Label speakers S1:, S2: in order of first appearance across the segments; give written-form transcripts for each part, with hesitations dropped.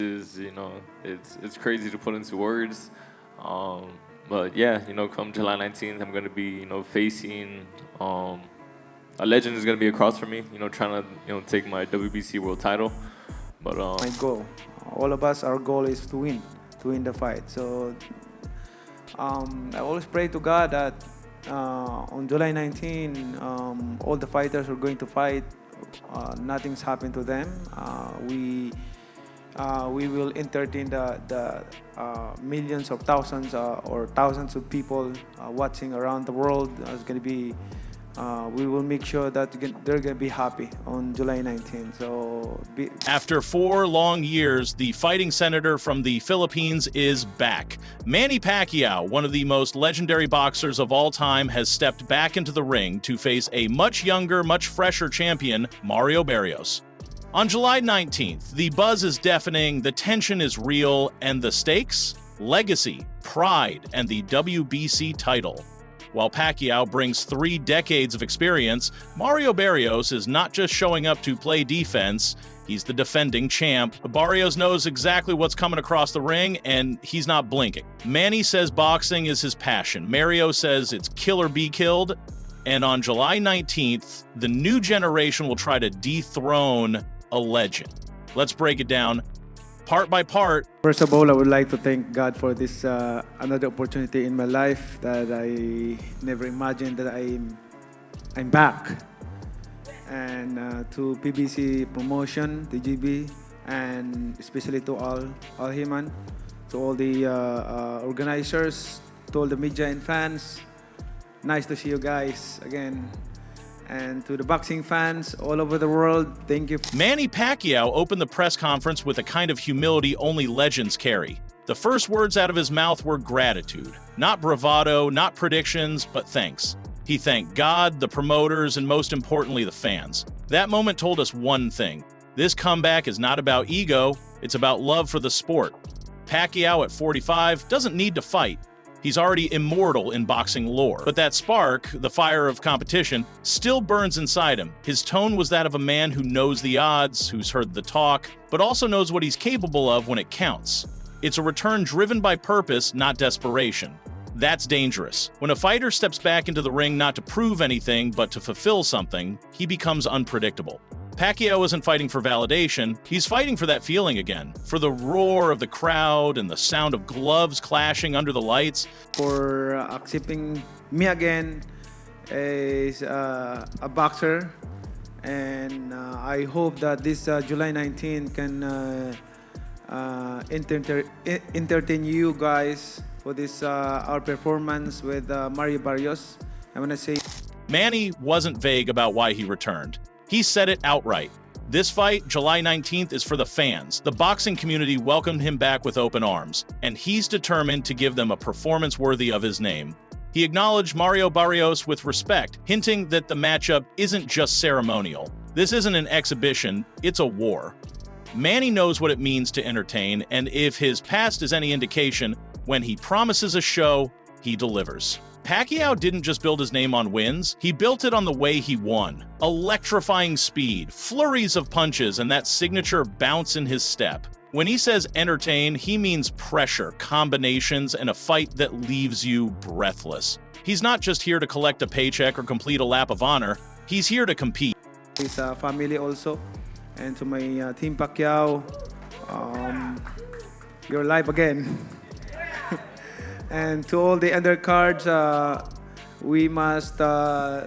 S1: Is it's crazy to put into words. Um, but yeah, come July 19th, I'm gonna be facing a legend is gonna be across from me. Trying to take my WBC world title. But
S2: My goal. All of us, our goal is to win the fight. So I always pray to God that on July 19, all the fighters are going to fight. Nothing's happened to them. We will entertain the millions of thousands or thousands of people watching around the world. It's going to be. We will make sure that they're going to be happy on July 19th. So
S3: After 4 long years, the fighting senator from the Philippines is back. Manny Pacquiao, one of the most legendary boxers of all time, has stepped back into the ring to face a much younger, much fresher champion, Mario Barrios. On July 19th, the buzz is deafening, the tension is real, and the stakes? Legacy, pride, and the WBC title. While Pacquiao brings 3 decades of experience, Mario Barrios is not just showing up to play defense, he's the defending champ. Barrios knows exactly what's coming across the ring, and he's not blinking. Manny says boxing is his passion. Mario says it's kill or be killed. And on July 19th, the new generation will try to dethrone a legend. Let's break it down part by part.
S2: First of all, I would like to thank God for this another opportunity in my life that I never imagined that I'm back. And to PBC Promotion, TGB, and especially to all Himan, to all the organizers, to all the media and fans. Nice to see you guys again. And to the boxing fans all over the world, thank you.
S3: Manny Pacquiao opened the press conference with a kind of humility only legends carry. The first words out of his mouth were gratitude. Not bravado, not predictions, but thanks. He thanked God, the promoters, and most importantly, the fans. That moment told us one thing. This comeback is not about ego, it's about love for the sport. Pacquiao at 45 doesn't need to fight. He's already immortal in boxing lore. But that spark, the fire of competition, still burns inside him. His tone was that of a man who knows the odds, who's heard the talk, but also knows what he's capable of when it counts. It's a return driven by purpose, not desperation. That's dangerous. When a fighter steps back into the ring not to prove anything, but to fulfill something, he becomes unpredictable. Pacquiao isn't fighting for validation, he's fighting for that feeling again, for the roar of the crowd and the sound of gloves clashing under the lights.
S2: For accepting me again as a boxer, and I hope that this July 19 can entertain you guys for this our performance with Mario Barrios. I want to say
S3: Manny wasn't vague about why he returned. He said it outright. This fight, July 19th, is for the fans. The boxing community welcomed him back with open arms, and he's determined to give them a performance worthy of his name. He acknowledged Mario Barrios with respect, hinting that the matchup isn't just ceremonial. This isn't an exhibition, it's a war. Manny knows what it means to entertain, and if his past is any indication, when he promises a show, he delivers. Pacquiao didn't just build his name on wins, he built it on the way he won. Electrifying speed, flurries of punches, and that signature bounce in his step. When he says entertain, he means pressure, combinations, and a fight that leaves you breathless. He's not just here to collect a paycheck or complete a lap of honor, he's here to compete.
S2: his family also, and to my team Pacquiao, you're live again. And to all the undercards, we must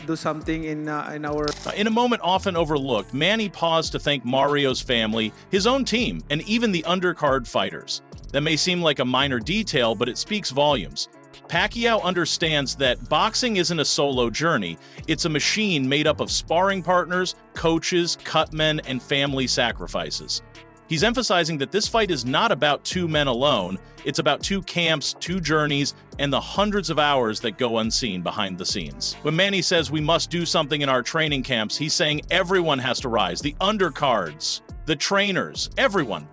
S2: do something in our.
S3: In a moment often overlooked, Manny paused to thank Mario's family, his own team, and even the undercard fighters. That may seem like a minor detail, but it speaks volumes. Pacquiao understands that boxing isn't a solo journey. It's a machine made up of sparring partners, coaches, cutmen, and family sacrifices. He's emphasizing that this fight is not about 2 men alone. It's about 2 camps, 2 journeys, and the hundreds of hours that go unseen behind the scenes. When Manny says we must do something in our training camps, he's saying everyone has to rise. The undercards, the trainers, everyone.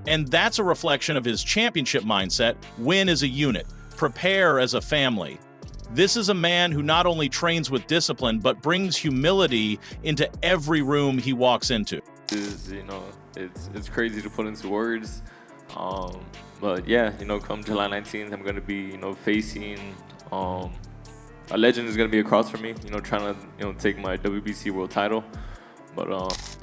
S3: And that's a reflection of his championship mindset: win as a unit, prepare as a family. This is a man who not only trains with discipline, but brings humility into every room he walks into.
S1: It's crazy to put into words. But yeah, come July 19th, I'm gonna be, facing a legend is gonna be across from me, trying to, take my WBC world title. But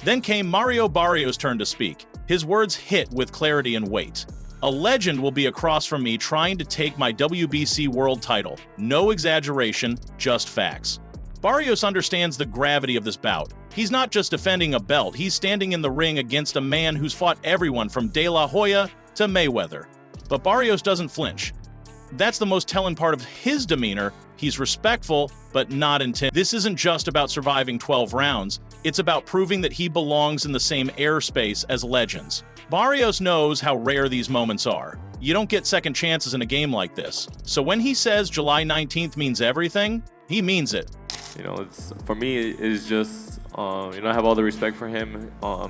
S3: Then came Mario Barrios' turn to speak. His words hit with clarity and weight. A legend will be across from me trying to take my WBC world title. No exaggeration, just facts. Barrios understands the gravity of this bout. He's not just defending a belt, he's standing in the ring against a man who's fought everyone from De La Hoya to Mayweather. But Barrios doesn't flinch. That's the most telling part of his demeanor. He's respectful, but not intimidated. This isn't just about surviving 12 rounds. It's about proving that he belongs in the same airspace as legends. Barrios knows how rare these moments are. You don't get second chances in a game like this. So when he says July 19th means everything, he means it.
S1: It's for me. It's just I have all the respect for him. I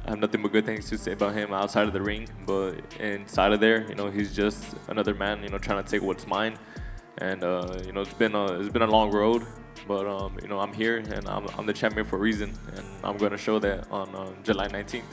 S1: have nothing but good things to say about him outside of the ring, but inside of there, he's just another man, trying to take what's mine. And it's been a long road, but I'm here and I'm the champion for a reason, and I'm going to show that on July 19th.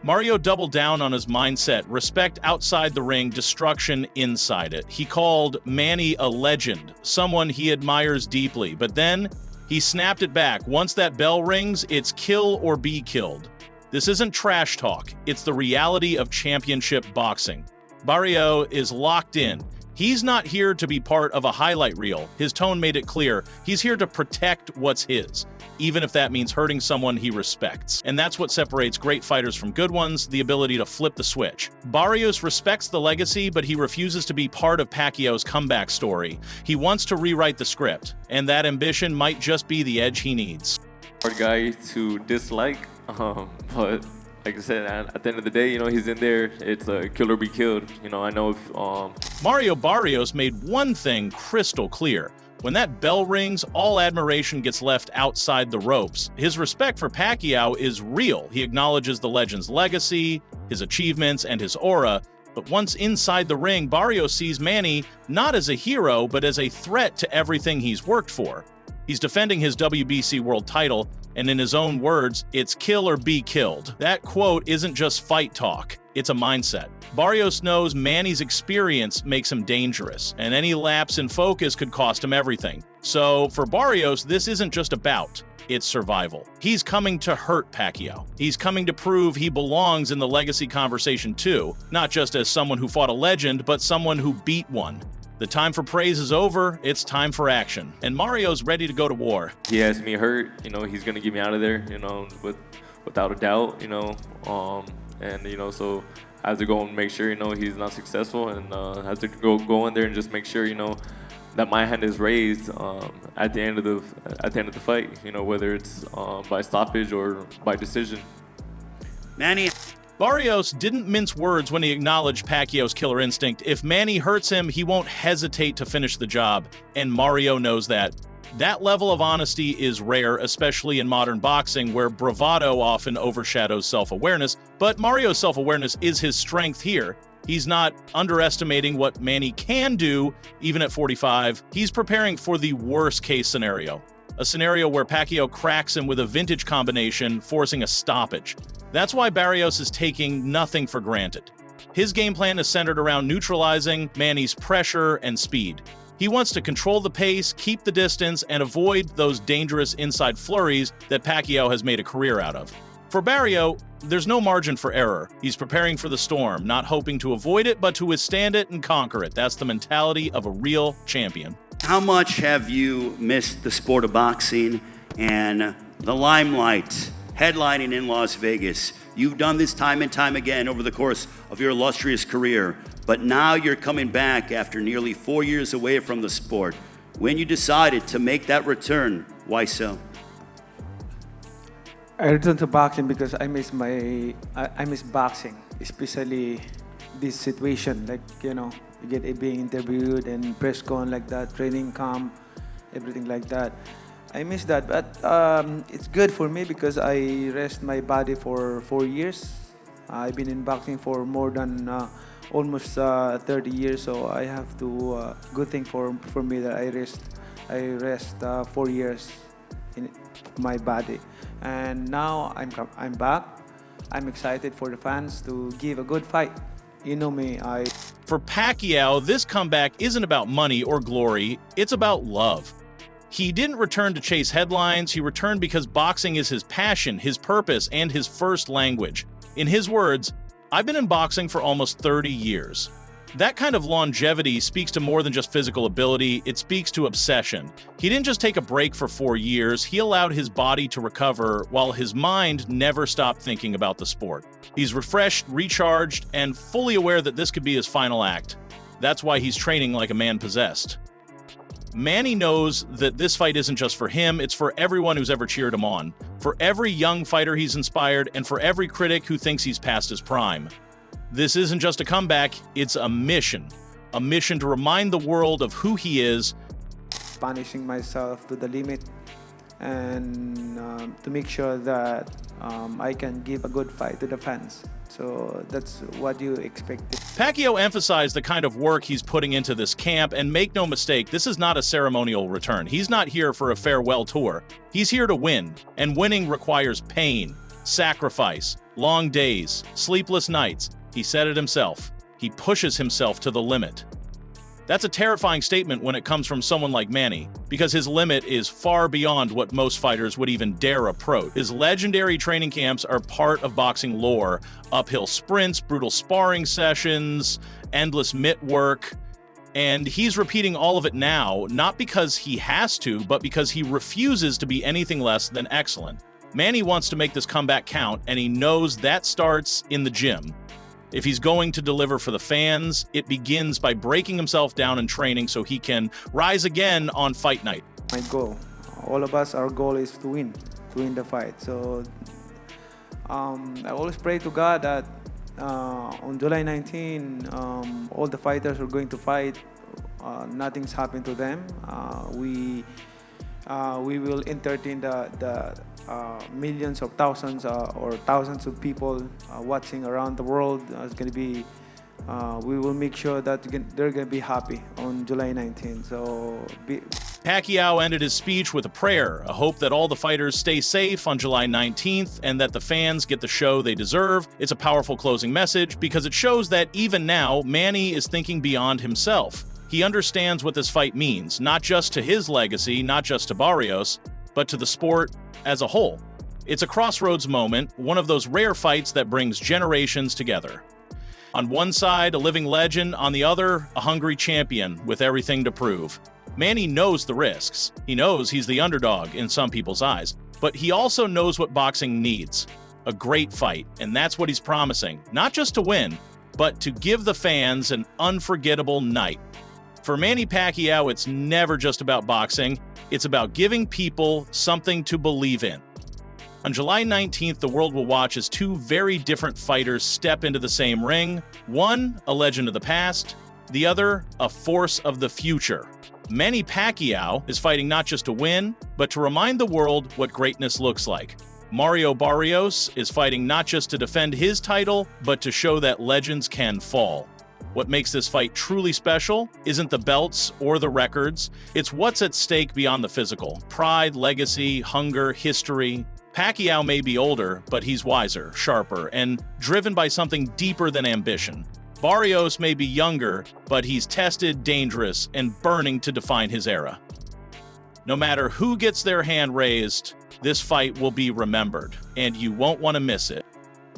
S3: Mario doubled down on his mindset: respect outside the ring, destruction inside it. He called Manny a legend, someone he admires deeply, but then he snapped it back. Once that bell rings, it's kill or be killed. This isn't trash talk. It's the reality of championship boxing. Barrio is locked in. He's not here to be part of a highlight reel. His tone made it clear. He's here to protect what's his, even if that means hurting someone he respects. And that's what separates great fighters from good ones, the ability to flip the switch. Barrios respects the legacy, but he refuses to be part of Pacquiao's comeback story. He wants to rewrite the script, and that ambition might just be the edge he needs.
S1: Hard guy to dislike, but like I said, at the end of the day, he's in there. It's a kill or be killed. I know if
S3: Mario Barrios made one thing crystal clear. When that bell rings, all admiration gets left outside the ropes. His respect for Pacquiao is real. He acknowledges the legend's legacy, his achievements, and his aura. But once inside the ring, Barrios sees Manny not as a hero, but as a threat to everything he's worked for. He's defending his WBC world title, and in his own words, it's kill or be killed. That quote isn't just fight talk, it's a mindset. Barrios knows Manny's experience makes him dangerous, and any lapse in focus could cost him everything. So for Barrios, this isn't just a bout, it's survival. He's coming to hurt Pacquiao. He's coming to prove he belongs in the legacy conversation too, not just as someone who fought a legend, but someone who beat one. The time for praise is over, it's time for action. And Mario's ready to go to war.
S1: he has me hurt, he's gonna get me out of there, without a doubt, and so I have to go and make sure, he's not successful, and I have to go in there and just make sure, that my hand is raised at the end of the fight, whether it's by stoppage or by decision.
S4: Manny.
S3: Barrios didn't mince words when he acknowledged Pacquiao's killer instinct. If Manny hurts him, he won't hesitate to finish the job, and Mario knows that. That level of honesty is rare, especially in modern boxing, where bravado often overshadows self-awareness, but Mario's self-awareness is his strength here. He's not underestimating what Manny can do, even at 45. He's preparing for the worst-case scenario, a scenario where Pacquiao cracks him with a vintage combination, forcing a stoppage. That's why Barrios is taking nothing for granted. His game plan is centered around neutralizing Manny's pressure and speed. He wants to control the pace, keep the distance, and avoid those dangerous inside flurries that Pacquiao has made a career out of. For Barrio, there's no margin for error. He's preparing for the storm, not hoping to avoid it, but to withstand it and conquer it. That's the mentality of a real champion.
S4: How much have you missed the sport of boxing and the limelight, headlining in Las Vegas? You've done this time and time again over the course of your illustrious career, but now you're coming back after nearly 4 years away from the sport. When you decided to make that return, why so?
S2: I returned to boxing because I miss boxing, especially this situation, like, you get being interviewed and press con like that, training camp, everything like that. I miss that, but it's good for me because I rest my body for 4 years. I've been in boxing for more than almost 30 years, so I have to good thing for me that I rest 4 years in my body, and now I'm back. I'm excited for the fans to give a good fight. You know me,
S3: For Pacquiao, this comeback isn't about money or glory, it's about love. He didn't return to chase headlines, he returned because boxing is his passion, his purpose, and his first language. In his words, "I've been in boxing for almost 30 years. That kind of longevity speaks to more than just physical ability, it speaks to obsession. He didn't just take a break for 4 years, he allowed his body to recover while his mind never stopped thinking about the sport. He's refreshed, recharged, and fully aware that this could be his final act. That's why he's training like a man possessed." Manny knows that this fight isn't just for him, it's for everyone who's ever cheered him on, for every young fighter he's inspired, and for every critic who thinks he's past his prime. This isn't just a comeback, it's a mission to remind the world of who he is,
S2: punishing myself to the limit, and to make sure that I can give a good fight to the fans. So that's what you expect.
S3: Pacquiao emphasized the kind of work he's putting into this camp, and make no mistake, this is not a ceremonial return. He's not here for a farewell tour. He's here to win, and winning requires pain, sacrifice, long days, sleepless nights. He said it himself. He pushes himself to the limit. That's a terrifying statement when it comes from someone like Manny, because his limit is far beyond what most fighters would even dare approach. His legendary training camps are part of boxing lore: uphill sprints, brutal sparring sessions, endless mitt work. And he's repeating all of it now, not because he has to, but because he refuses to be anything less than excellent. Manny wants to make this comeback count, and he knows that starts in the gym. If he's going to deliver for the fans, it begins by breaking himself down in training so he can rise again on fight night.
S2: My goal, all of us, our goal is to win the fight. So I always pray to God that on July 19, all the fighters are going to fight. Nothing's happened to them. We will entertain the millions of thousands or thousands of people watching around the world. It's going to be, we will make sure that they're going to be happy on July 19th. So
S3: Pacquiao ended his speech with a prayer, a hope that all the fighters stay safe on July 19th and that the fans get the show they deserve. It's a powerful closing message because it shows that even now, Manny is thinking beyond himself. He understands what this fight means, not just to his legacy, not just to Barrios, but to the sport as a whole. It's a crossroads moment, one of those rare fights that brings generations together. On one side, a living legend, on the other, a hungry champion with everything to prove. Manny knows the risks. He knows he's the underdog in some people's eyes, but he also knows what boxing needs: a great fight, and that's what he's promising, not just to win, but to give the fans an unforgettable night. For Manny Pacquiao, it's never just about boxing, it's about giving people something to believe in. On July 19th, the world will watch as two very different fighters step into the same ring. One, a legend of the past, the other, a force of the future. Manny Pacquiao is fighting not just to win, but to remind the world what greatness looks like. Mario Barrios is fighting not just to defend his title, but to show that legends can fall. What makes this fight truly special isn't the belts or the records, it's what's at stake beyond the physical: pride, legacy, hunger, history. Pacquiao may be older, but he's wiser, sharper, and driven by something deeper than ambition. Barrios may be younger, but he's tested, dangerous, and burning to define his era. No matter who gets their hand raised, this fight will be remembered, and you won't want to miss it.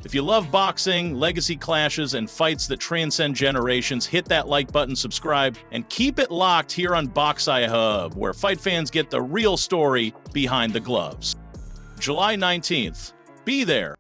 S3: If you love boxing, legacy clashes, and fights that transcend generations, hit that like button, subscribe, and keep it locked here on Boxai Hub, where fight fans get the real story behind the gloves. July 19th. Be there.